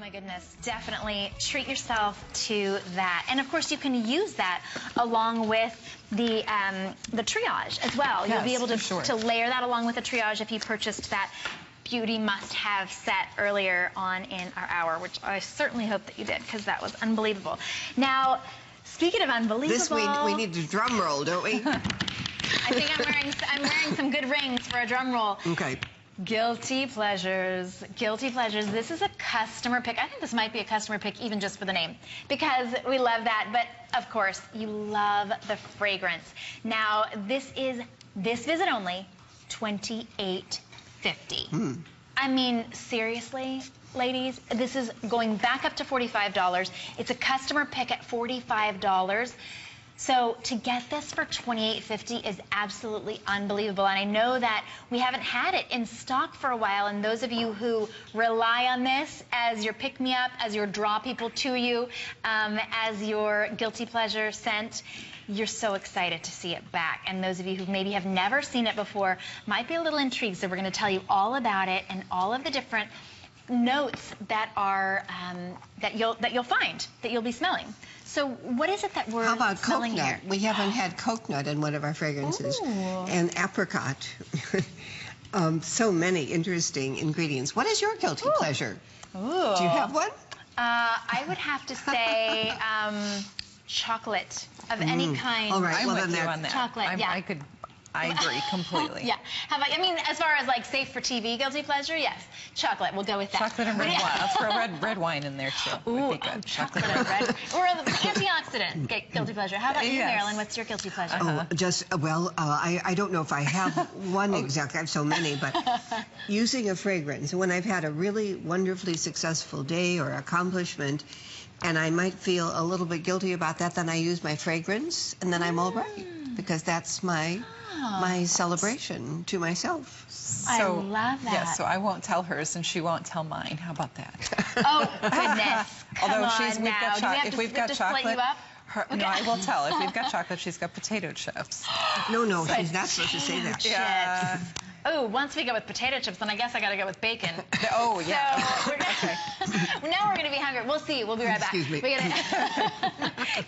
my goodness, definitely treat yourself to that. And of course you can use that along with the triage as well. Yes, you'll be able to layer that along with the triage if you purchased that beauty must-have set earlier on in our hour, which I certainly hope that you did, because that was unbelievable. Now, speaking of unbelievable... This we need a drum roll, don't we? I think I'm wearing some good rings for a drum roll. Okay. Guilty pleasures. Guilty pleasures. This is a customer pick. I think this might be a customer pick even just for the name, because we love that. But of course, you love the fragrance. Now, this is this visit only, $28.50. I mean, seriously, ladies, this is going back up to $45. It's a customer pick at $45. So to get this for $28.50 is absolutely unbelievable. And I know that we haven't had it in stock for a while. And those of you who rely on this as your pick-me-up, as your draw people to you, as your guilty pleasure scent, you're so excited to see it back. And those of you who maybe have never seen it before might be a little intrigued. So we're going to tell you all about it and all of the different notes that are that you'll find, that you'll be smelling. So what is it that we're How about smelling coconut? here? We haven't had coconut in one of our fragrances. Ooh. And apricot. So many interesting ingredients. What is your guilty pleasure? Ooh. Do you have one? I would have to say chocolate of any kind. All right, I'm well, with then you on that. Chocolate, yeah. I agree completely. Yeah. How about, I mean, as far as like safe for TV guilty pleasure, yes. Chocolate, we'll go with that. Chocolate and red wine. Let's throw red wine in there too. Ooh, would be good. chocolate and red. Or the antioxidant guilty pleasure. How about you, Yes. Marilyn? What's your guilty pleasure? Oh, I don't know if I have one exact. I have so many, but using a fragrance, when I've had a really wonderfully successful day or accomplishment, and I might feel a little bit guilty about that, then I use my fragrance, and then I'm all right, because that's my celebration to myself. I love that. Yeah, so I won't tell hers and she won't tell mine. How about that? Oh, goodness. Although Come on now. Do we have if to we've got split chocolate, you up? no, I will tell. If we've got chocolate, she's got potato chips. No, she's not supposed to say that. Yeah. Oh, once we go with potato chips, then I guess I got to go with bacon. Oh, yeah. So we're gonna, now we're going to be hungry. We'll see. We'll be right back. Excuse me. We're going to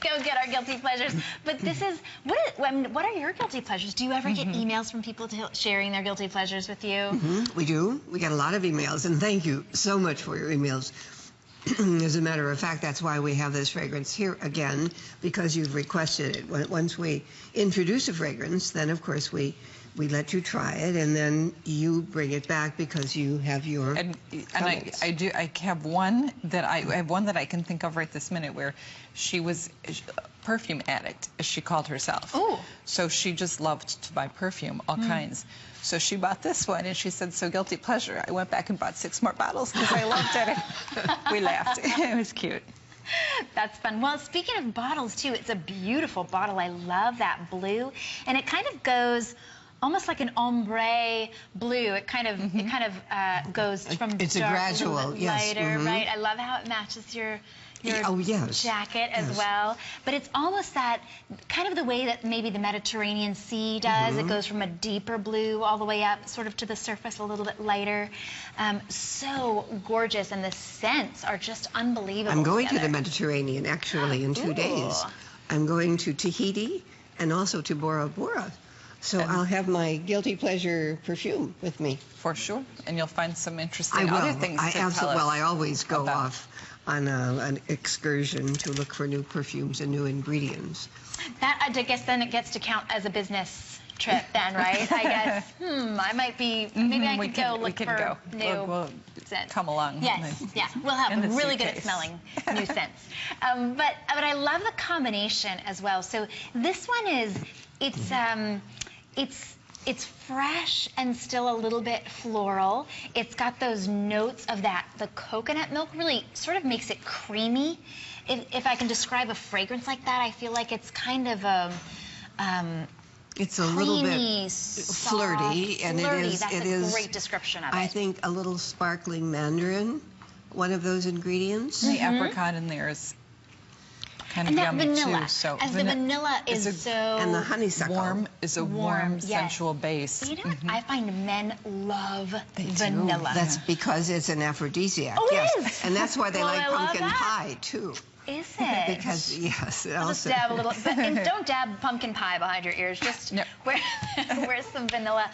go get our guilty pleasures. But this is, what are your guilty pleasures? Do you ever get emails from people sharing their guilty pleasures with you? We do. We get a lot of emails, and thank you so much for your emails. As a matter of fact, that's why we have this fragrance here again, because you've requested it. Once we introduce a fragrance, then of course we let you try it, and then you bring it back because you have your And I have one that I have one that I can think of right this minute where she was a perfume addict, as she called herself. Ooh. So she just loved to buy perfume, all kinds. So she bought this one, and she said, so guilty pleasure. I went back and bought 6 more bottles because I loved it. We laughed. It was cute. That's fun. Well, speaking of bottles, too, it's a beautiful bottle. I love that blue. And it kind of goes almost like an ombre blue. It kind of goes from it's dark a gradual, a little bit yes. lighter, right? I love how it matches your yes. jacket as well. But it's almost that kind of the way that maybe the Mediterranean Sea does. It goes from a deeper blue all the way up sort of to the surface, a little bit lighter. So gorgeous, and the scents are just unbelievable. I'm going together. to the Mediterranean actually in 2 days. I'm going to Tahiti and also to Bora Bora. So I'll have my guilty pleasure perfume with me. For sure. And you'll find some interesting other things to tell us. Well, I always go about. off on an excursion to look for new perfumes and new ingredients. That, I guess, then it gets to count as a business trip then, right? I guess, I might be, maybe I could go look for new scents. Come along. Yes, yeah. We'll have really good at smelling new scents. But I love the combination as well. So this one is, it's fresh and still a little bit floral. It's got those notes of the coconut milk really sort of makes it creamy. If I can describe a fragrance like that, I feel like it's kind of it's a little bit soft, flirty, and flirty. That's a great description of it. I think a little sparkling mandarin, one of those ingredients. The apricot in there is kind And of that yummy vanilla, too. So as the vanilla is so and the honeysuckle. warm is a warm, yes. sensual base. You know what? I find men love vanilla. That's because it's an aphrodisiac. Oh, it yes. is. And that's why they Well, like I love pumpkin that. pie too. Is it? Because yes, I'll just also. dab a little, and don't dab pumpkin pie behind your ears. Just No. where's some vanilla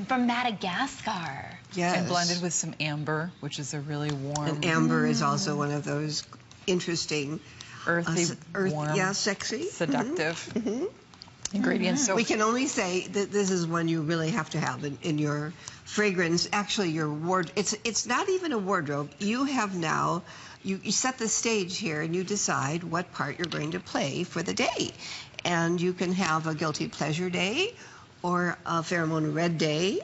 from Madagascar? Yes. And blended with some amber, which is a really warm, And amber is also one of those interesting, earthy, warm, yeah, sexy, seductive ingredients. So We can only say that this is one you really have to have in your fragrance. Actually, your ward. It's not even a wardrobe. You have now. You set the stage here, and you decide what part you're going to play for the day, and you can have a guilty pleasure day, or a pheromone red day,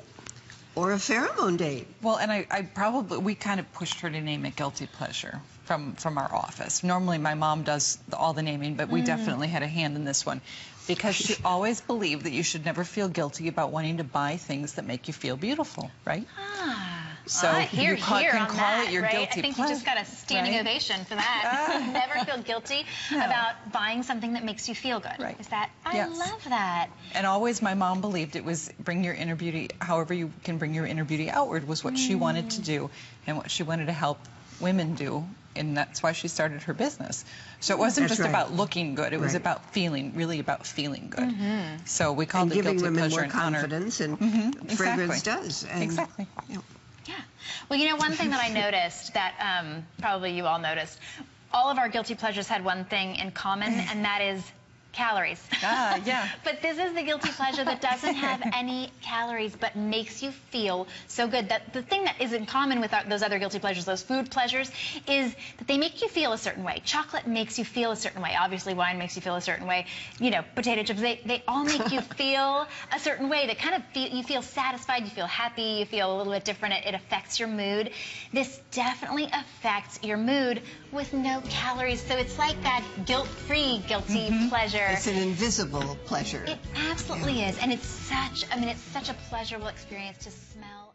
or a pheromone day. Well, and we kind of pushed her to name it Guilty Pleasure from our office. Normally my mom does all the naming, but we definitely had a hand in this one because she always believed that you should never feel guilty about wanting to buy things that make you feel beautiful, right? So Here you can on call that, it your right? guilty I think pleasure. you just got a standing right? ovation for that. Never feel guilty about buying something that makes you feel good. Right. Is that? I Yes. love that. And always my mom believed it was bring your inner beauty, however you can bring your inner beauty outward was what she wanted to do and what she wanted to help women do. And that's why she started her business. So it wasn't That's just right. about looking good. It was Right. about feeling, really about feeling good. So we called And it giving Guilty women Pleasure more and honor. confidence, and fragrance Exactly. does. And, Exactly. you know, Yeah. Well, you know, one thing that I noticed that probably you all noticed, all of our guilty pleasures had one thing in common, and that is calories. Yeah. But this is the guilty pleasure that doesn't have any calories but makes you feel so good. That the thing that is in common with those other guilty pleasures, those food pleasures, is that they make you feel a certain way. Chocolate makes you feel a certain way. Obviously, wine makes you feel a certain way. You know, potato chips, they all make you feel a certain way. That kind of you feel satisfied, you feel happy, you feel a little bit different. It affects your mood. This definitely affects your mood with no calories. So it's like that guilt-free guilty pleasure. it's an invisible pleasure. It absolutely is, and it's such a pleasurable experience to smell.